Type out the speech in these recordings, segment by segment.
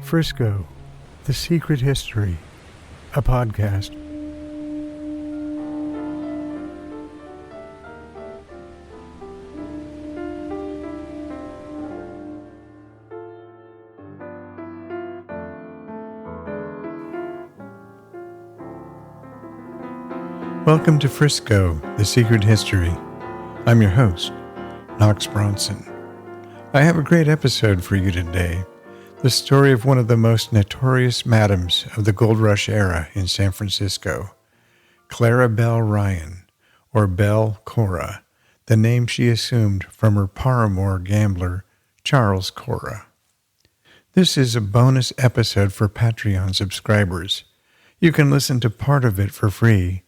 Frisco, The Secret History, a podcast. Welcome to Frisco, The Secret History. I'm your host, Knox Bronson. I have a great episode for you today. The story of one of the most notorious madams of the Gold Rush era in San Francisco, Clara Belle Ryan, or Belle Cora, the name she assumed from her paramour gambler, Charles Cora. This is a bonus episode for Patreon subscribers. You can listen to part of it for free.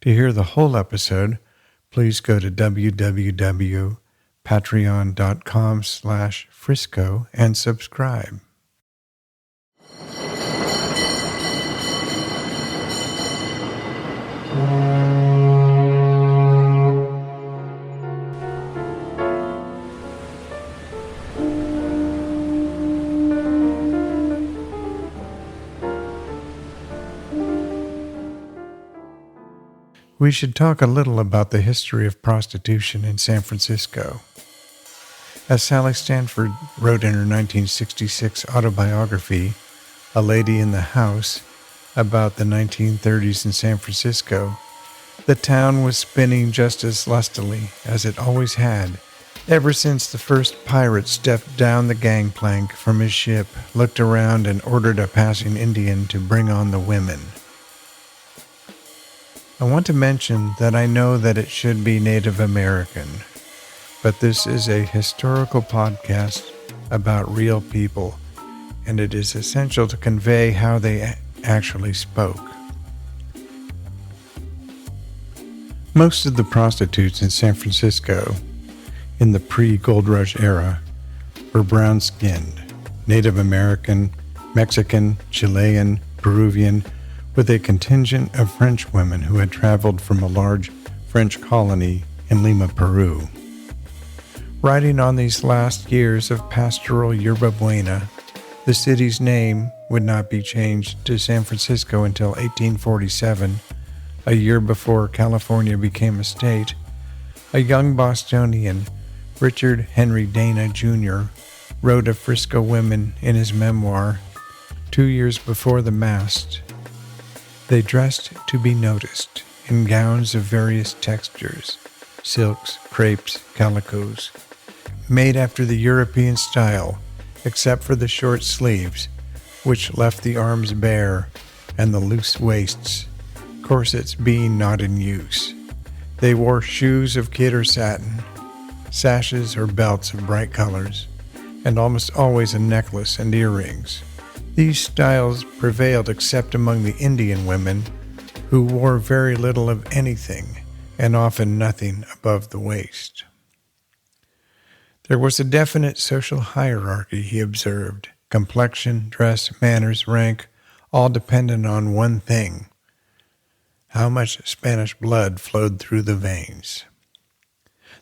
To hear the whole episode, please go to www.patreon.com/Frisco and subscribe. We should talk a little about the history of prostitution in San Francisco. As Sally Stanford wrote in her 1966 autobiography, A Lady in the House, about the 1930s in San Francisco, the town was spinning just as lustily as it always had, ever since the first pirate stepped down the gangplank from his ship, looked around, and ordered a passing Indian to bring on the women. I want to mention that I know that it should be Native American, but this is a historical podcast about real people, and it is essential to convey how they actually spoke. Most of the prostitutes in San Francisco in the pre-Gold Rush era were brown-skinned, Native American, Mexican, Chilean, Peruvian, with a contingent of French women who had traveled from a large French colony in Lima, Peru. Riding on these last years of pastoral Yerba Buena, the city's name would not be changed to San Francisco until 1847, a year before California became a state. A young Bostonian, Richard Henry Dana Jr., wrote of Frisco women in his memoir, 2 years before the mast. They dressed to be noticed in gowns of various textures, silks, crepes, calicoes, made after the European style, except for the short sleeves, which left the arms bare, and the loose waists, corsets being not in use. They wore shoes of kid or satin, sashes or belts of bright colors, and almost always a necklace and earrings. These styles prevailed except among the Indian women, who wore very little of anything, and often nothing above the waist. There was a definite social hierarchy, he observed. Complexion, dress, manners, rank, all dependent on one thing: how much Spanish blood flowed through the veins.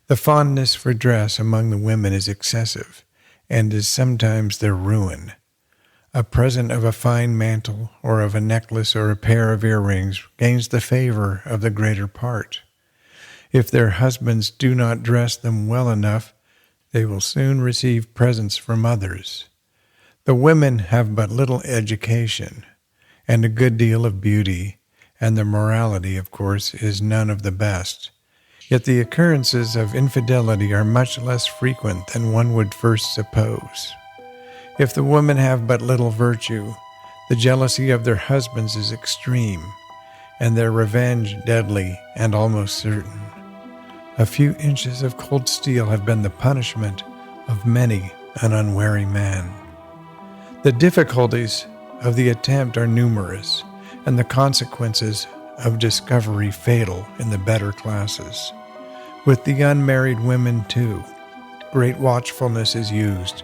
The fondness for dress among the women is excessive, and is sometimes their ruin. A present of a fine mantle, or of a necklace or a pair of earrings, gains the favor of the greater part. If their husbands do not dress them well enough, they will soon receive presents from others. The women have but little education, and a good deal of beauty, and their morality, of course, is none of the best. Yet the occurrences of infidelity are much less frequent than one would first suppose. If the women have but little virtue, the jealousy of their husbands is extreme, and their revenge deadly and almost certain. A few inches of cold steel have been the punishment of many an unwary man. The difficulties of the attempt are numerous, and the consequences of discovery fatal in the better classes. With the unmarried women, too, great watchfulness is used.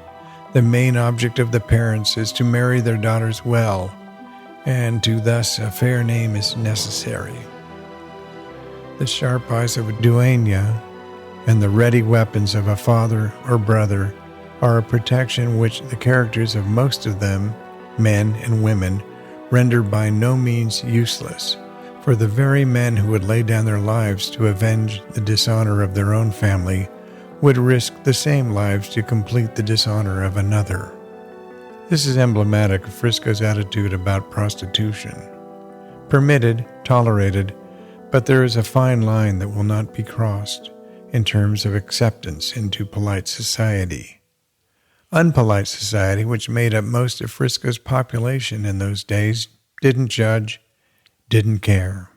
The main object of the parents is to marry their daughters well, and to thus a fair name is necessary. The sharp eyes of a dueña and the ready weapons of a father or brother are a protection which the characters of most of them, men and women, render by no means useless, for the very men who would lay down their lives to avenge the dishonor of their own family would risk the same lives to complete the dishonor of another. This is emblematic of Frisco's attitude about prostitution. Permitted, tolerated, but there is a fine line that will not be crossed in terms of acceptance into polite society. Unpolite society, which made up most of Frisco's population in those days, didn't judge, didn't care.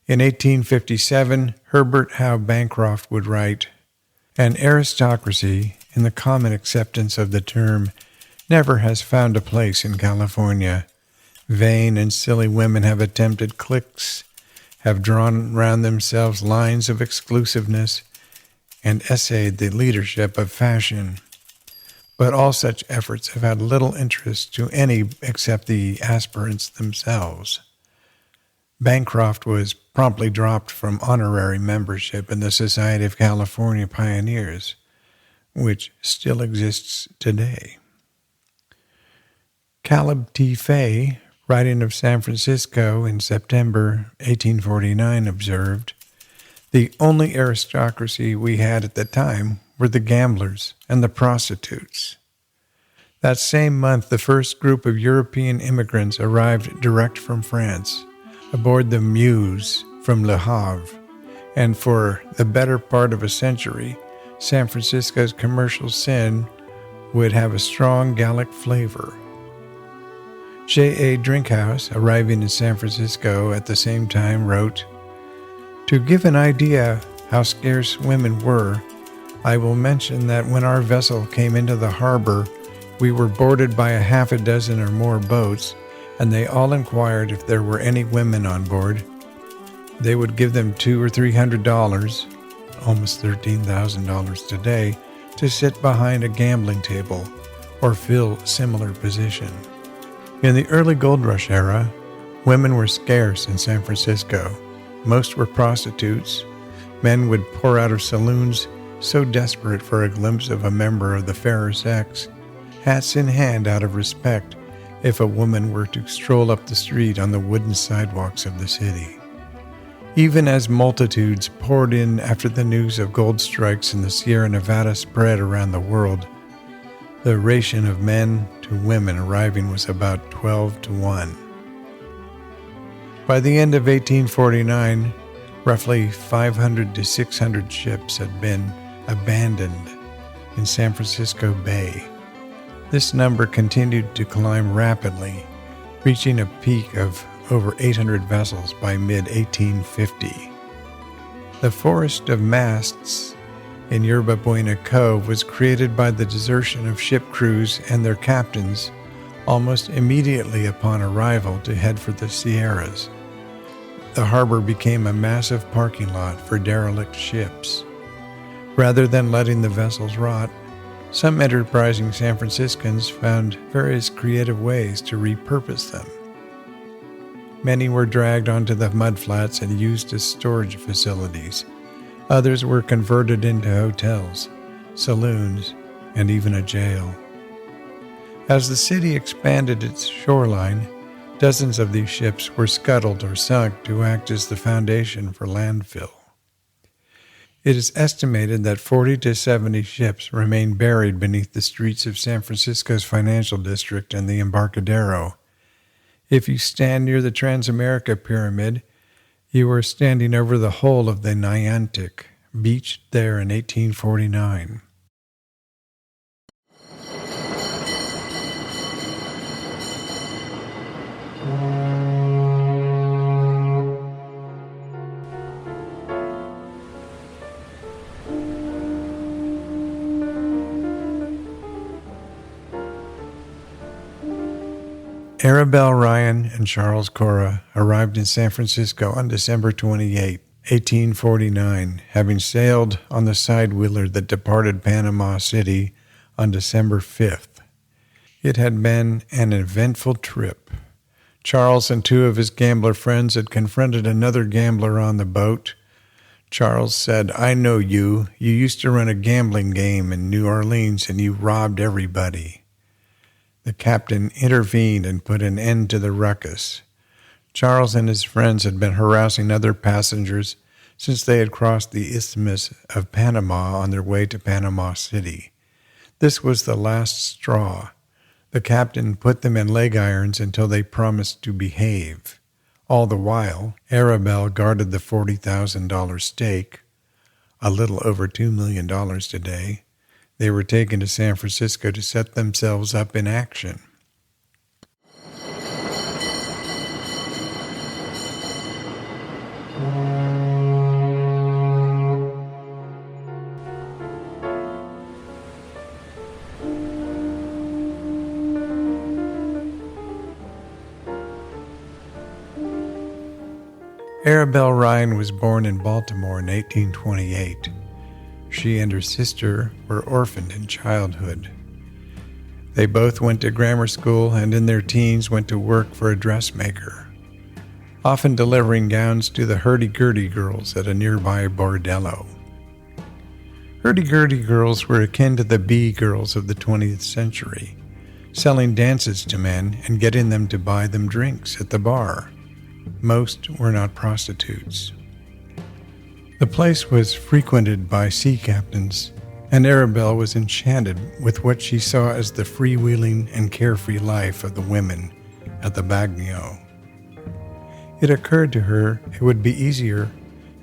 In 1857, Herbert Howe Bancroft would write, "An aristocracy, in the common acceptance of the term, never has found a place in California. Vain and silly women have attempted cliques, have drawn round themselves lines of exclusiveness, and essayed the leadership of fashion. But all such efforts have had little interest to any except the aspirants themselves." Bancroft was promptly dropped from honorary membership in the Society of California Pioneers, which still exists today. Caleb T. Fay, writing of San Francisco in September 1849, observed, "The only aristocracy we had at the time were the gamblers and the prostitutes." That same month, the first group of European immigrants arrived direct from France, aboard the Meuse from Le Havre, and for the better part of a century, San Francisco's commercial scene would have a strong Gallic flavor. J.A. Drinkhouse, arriving in San Francisco at the same time, wrote, "To give an idea how scarce women were, I will mention that when our vessel came into the harbor, we were boarded by a half a dozen or more boats, and they all inquired if there were any women on board. They would give them $200 or $300, almost $13,000 today, to sit behind a gambling table or fill similar position." In the early gold rush era, women were scarce in San Francisco. Most were prostitutes. Men would pour out of saloons so desperate for a glimpse of a member of the fairer sex, hats in hand out of respect, if a woman were to stroll up the street on the wooden sidewalks of the city. Even as multitudes poured in after the news of gold strikes in the Sierra Nevada spread around the world, the ratio of men to women arriving was about 12-1. By the end of 1849, roughly 500 to 600 ships had been abandoned in San Francisco Bay. This number continued to climb rapidly, reaching a peak of over 800 vessels by mid-1850. The forest of masts in Yerba Buena Cove was created by the desertion of ship crews and their captains almost immediately upon arrival to head for the Sierras. The harbor became a massive parking lot for derelict ships. Rather than letting the vessels rot, some enterprising San Franciscans found various creative ways to repurpose them. Many were dragged onto the mudflats and used as storage facilities. Others were converted into hotels, saloons, and even a jail. As the city expanded its shoreline, dozens of these ships were scuttled or sunk to act as the foundation for landfill. It is estimated that 40 to 70 ships remain buried beneath the streets of San Francisco's financial district and the Embarcadero. If you stand near the Transamerica Pyramid, you are standing over the whole of the Niantic, beached there in 1849. Arabelle Ryan and Charles Cora arrived in San Francisco on December 28, 1849, having sailed on the sidewheeler that departed Panama City on December 5th. It had been an eventful trip. Charles and two of his gambler friends had confronted another gambler on the boat. Charles said, "I know you. You used to run a gambling game in New Orleans and you robbed everybody." The captain intervened and put an end to the ruckus. Charles and his friends had been harassing other passengers since they had crossed the Isthmus of Panama on their way to Panama City. This was the last straw. The captain put them in leg irons until they promised to behave. All the while, Arabelle guarded the $40,000 stake, a little over $2 million today. They were taken to San Francisco to set themselves up in action. Arabelle Ryan was born in Baltimore in 1828. She and her sister were orphaned in childhood. They both went to grammar school and in their teens went to work for a dressmaker, often delivering gowns to the hurdy-gurdy girls at a nearby bordello. Hurdy-gurdy girls were akin to the bee girls of the 20th century, selling dances to men and getting them to buy them drinks at the bar. Most were not prostitutes. The place was frequented by sea captains, and Arabelle was enchanted with what she saw as the freewheeling and carefree life of the women at the Bagnio. It occurred to her it would be easier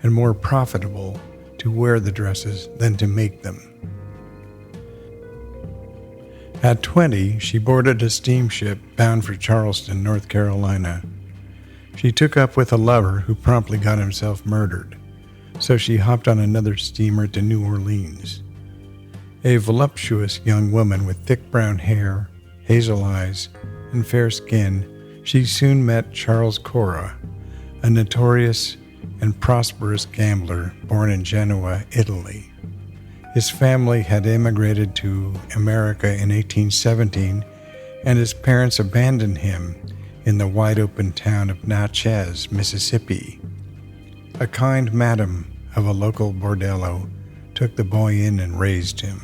and more profitable to wear the dresses than to make them. At 20, she boarded a steamship bound for Charleston, North Carolina. She took up with a lover who promptly got himself murdered, so she hopped on another steamer to New Orleans. A voluptuous young woman with thick brown hair, hazel eyes, and fair skin, she soon met Charles Cora, a notorious and prosperous gambler born in Genoa, Italy. His family had immigrated to America in 1817, and his parents abandoned him in the wide-open town of Natchez, Mississippi. A kind madam of a local bordello took the boy in and raised him.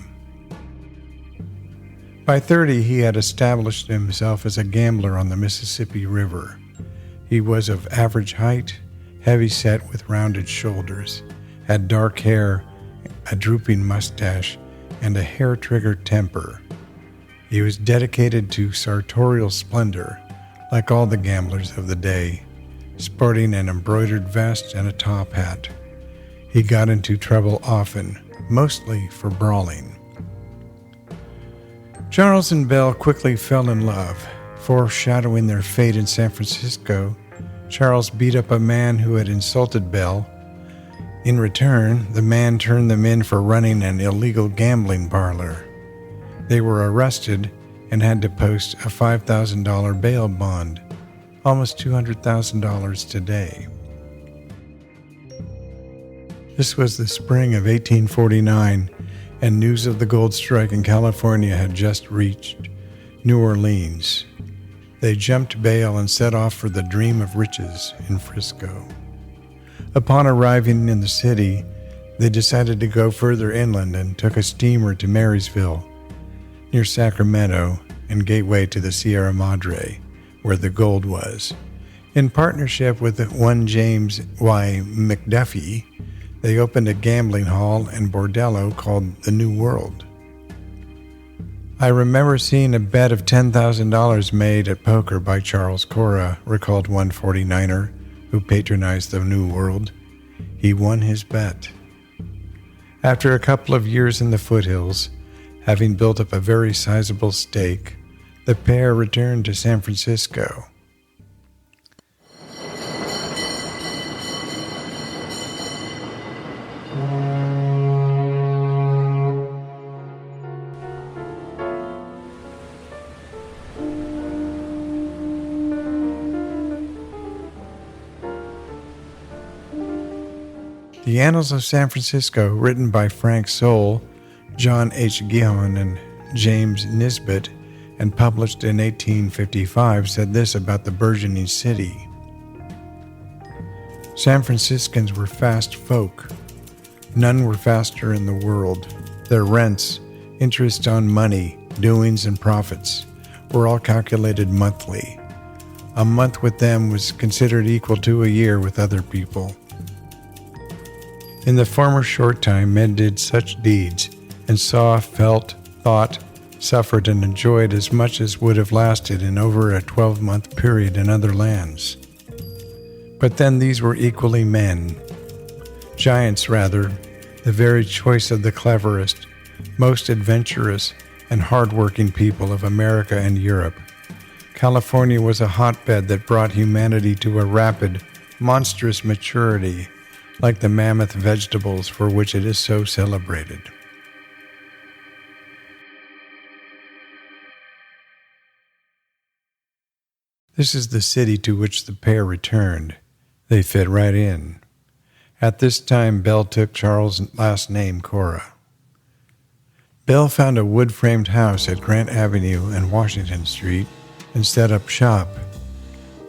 By 30, he had established himself as a gambler on the Mississippi River. He was of average height, heavy-set with rounded shoulders, had dark hair, a drooping mustache, and a hair-triggered temper. He was dedicated to sartorial splendor, like all the gamblers of the day, sporting an embroidered vest and a top hat. He got into trouble often, mostly for brawling. Charles and Belle quickly fell in love. Foreshadowing their fate in San Francisco, Charles beat up a man who had insulted Belle. In return, the man turned them in for running an illegal gambling parlor. They were arrested and had to post a $5,000 bail bond, almost $200,000 today. This was the spring of 1849, and news of the gold strike in California had just reached New Orleans. They jumped bail and set off for the dream of riches in Frisco. Upon arriving in the city, they decided to go further inland and took a steamer to Marysville, near Sacramento and gateway to the Sierra Madre, where the gold was. In partnership with one James Y. McDuffie, they opened a gambling hall and bordello called the New World. "I remember seeing a bet of $10,000 made at poker by Charles Cora," recalled one 49er who patronized the New World. He won his bet. After a couple of years in the foothills, having built up a very sizable stake, the pair returned to San Francisco. The Annals of San Francisco, written by Frank Soule, John H. Gihon, and James Nisbet, and published in 1855, said this about the burgeoning city. "San Franciscans were fast folk, None were faster in the world. Their rents, interest on money, doings, and profits were all calculated monthly. A month with them was considered equal to a year with other people. In the former short time, men did such deeds, and saw, felt, thought, suffered, and enjoyed as much as would have lasted in over a 12-month period in other lands. But then these were equally men. Giants, rather, the very choice of the cleverest, most adventurous, and hard-working people of America and Europe. California was a hotbed that brought humanity to a rapid, monstrous maturity, like the mammoth vegetables for which it is so celebrated. This is the city to which the pair returned. They fit right in. At this time, Belle took Charles' last name, Cora. Belle found a wood-framed house at Grant Avenue and Washington Street and set up shop.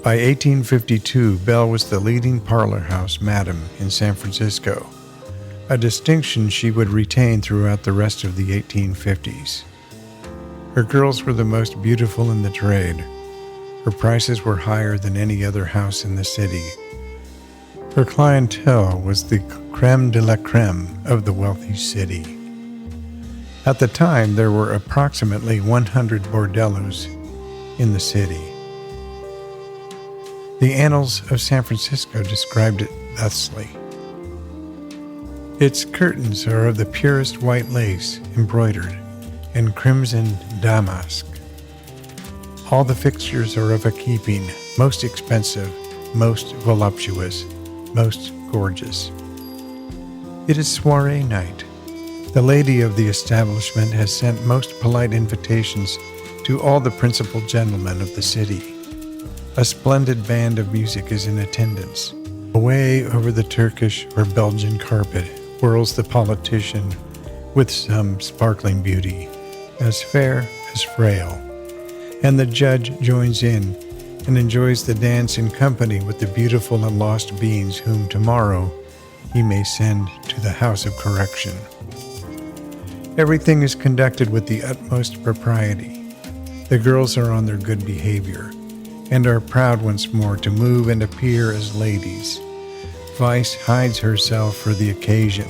By 1852, Belle was the leading parlor house madam in San Francisco, a distinction she would retain throughout the rest of the 1850s. Her girls were the most beautiful in the trade. Her prices were higher than any other house in the city. Her clientele was the crème de la crème of the wealthy city. At the time, there were approximately 100 bordellos in the city. The Annals of San Francisco described it thusly. Its curtains are of the purest white lace, embroidered, and crimson damask. All the fixtures are of a keeping, most expensive, most voluptuous, most gorgeous. It is soiree night. The lady of the establishment has sent most polite invitations to all the principal gentlemen of the city. A splendid band of music is in attendance. Away over the Turkish or Belgian carpet whirls the politician with some sparkling beauty, as fair as frail. And the judge joins in and enjoys the dance in company with the beautiful and lost beings whom tomorrow he may send to the house of correction. Everything is conducted with the utmost propriety. The girls are on their good behavior and are proud once more to move and appear as ladies. Vice hides herself for the occasion,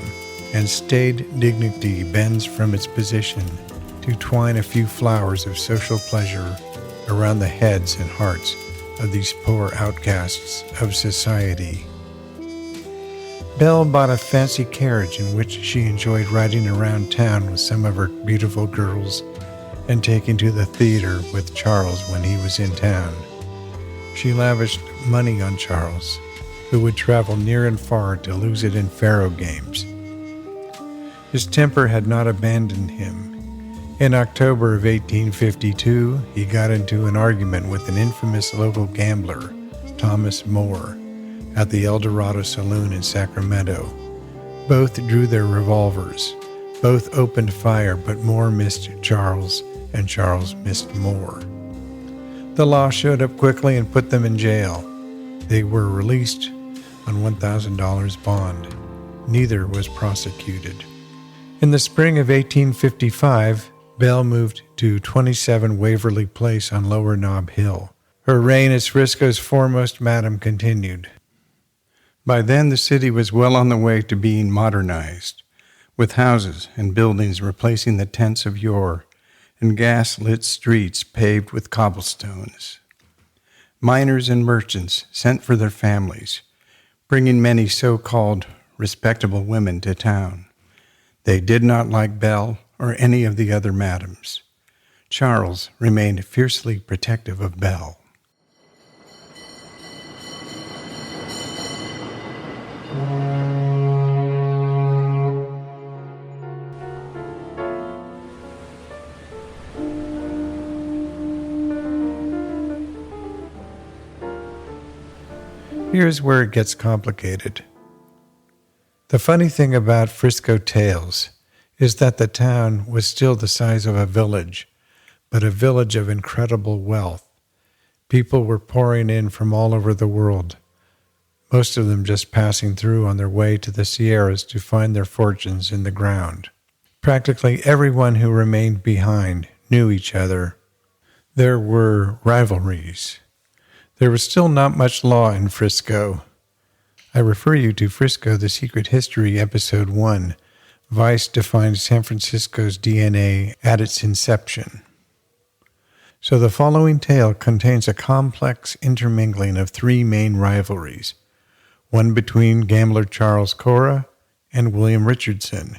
and staid dignity bends from its position to twine a few flowers of social pleasure around the heads and hearts of these poor outcasts of society. Belle bought a fancy carriage in which she enjoyed riding around town with some of her beautiful girls and taking to the theater with Charles when he was in town. She lavished money on Charles, who would travel near and far to lose it in faro games. His temper had not abandoned him. In October of 1852, he got into an argument with an infamous local gambler, Thomas Moore, at the El Dorado Saloon in Sacramento. Both drew their revolvers. Both opened fire, but Moore missed Charles, and Charles missed Moore. The law showed up quickly and put them in jail. They were released on $1,000 bond. Neither was prosecuted. In the spring of 1855, Belle moved to 27 Waverly Place on Lower Nob Hill. Her reign as Frisco's foremost madam continued. By then, the city was well on the way to being modernized, with houses and buildings replacing the tents of yore, and gas-lit streets paved with cobblestones. Miners and merchants sent for their families, bringing many so-called respectable women to town. They did not like Belle or any of the other madams. Charles remained fiercely protective of Belle. Here's where it gets complicated. The funny thing about Frisco tales is that the town was still the size of a village, but a village of incredible wealth. People were pouring in from all over the world. most of them just passing through on their way to the Sierras to find their fortunes in the ground. Practically everyone who remained behind knew each other. There were rivalries. There was still not much law in Frisco. I refer you to Frisco, The Secret History, Episode 1. Vice defined San Francisco's DNA at its inception. So the following tale contains a complex intermingling of three main rivalries. One between gambler Charles Cora and William Richardson,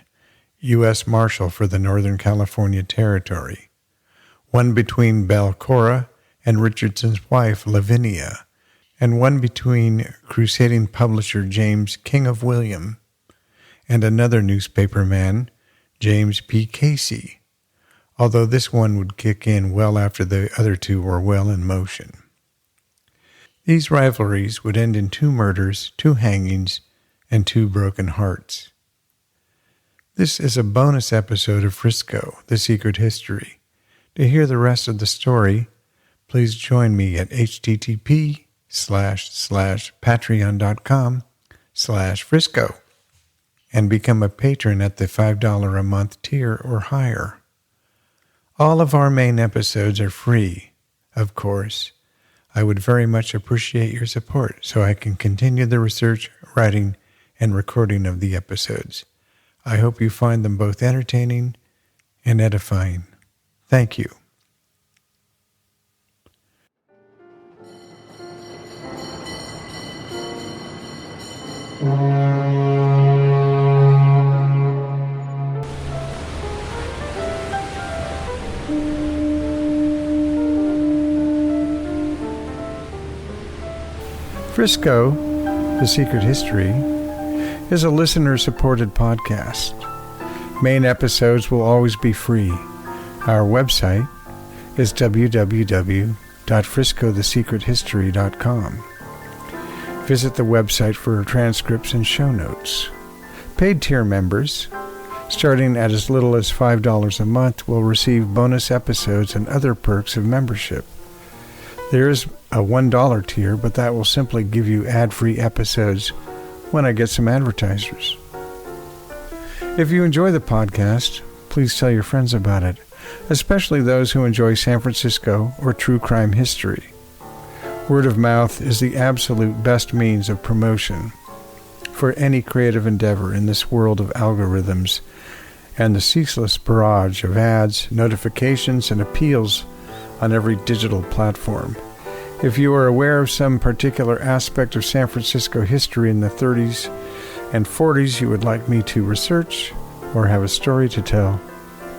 U.S. Marshal for the Northern California Territory. One between Belle Cora and Richardson's wife, Lavinia, and one between crusading publisher James King of William and another newspaper man, James P. Casey, although this one would kick in well after the other two were well in motion. These rivalries would end in 2 murders, 2 hangings, and 2 broken hearts. This is a bonus episode of Frisco, The Secret History. To hear the rest of the story, please join me at http://patreon.com/Frisco and become a patron at the $5 a month tier or higher. All of our main episodes are free, of course. I would very much appreciate your support so I can continue the research, writing, and recording of the episodes. I hope you find them both entertaining and edifying. Thank you. Frisco, The Secret History, is a listener-supported podcast. Main episodes will always be free. Our website is www.friscothesecrethistory.com. Visit the website for transcripts and show notes. Paid tier members, starting at as little as $5 a month, will receive bonus episodes and other perks of membership. There is a $1 tier, but that will simply give you ad-free episodes when I get some advertisers. If you enjoy the podcast, please tell your friends about it, especially those who enjoy San Francisco or true crime history. Word of mouth is the absolute best means of promotion for any creative endeavor in this world of algorithms and the ceaseless barrage of ads, notifications, and appeals on every digital platform. If you are aware of some particular aspect of San Francisco history in the 30s and 40s you would like me to research or have a story to tell,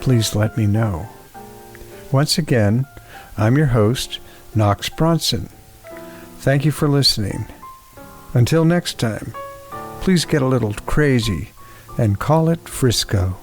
please let me know. Once again, I'm your host, Knox Bronson. Thank you for listening. Until next time, please get a little crazy and call it Frisco.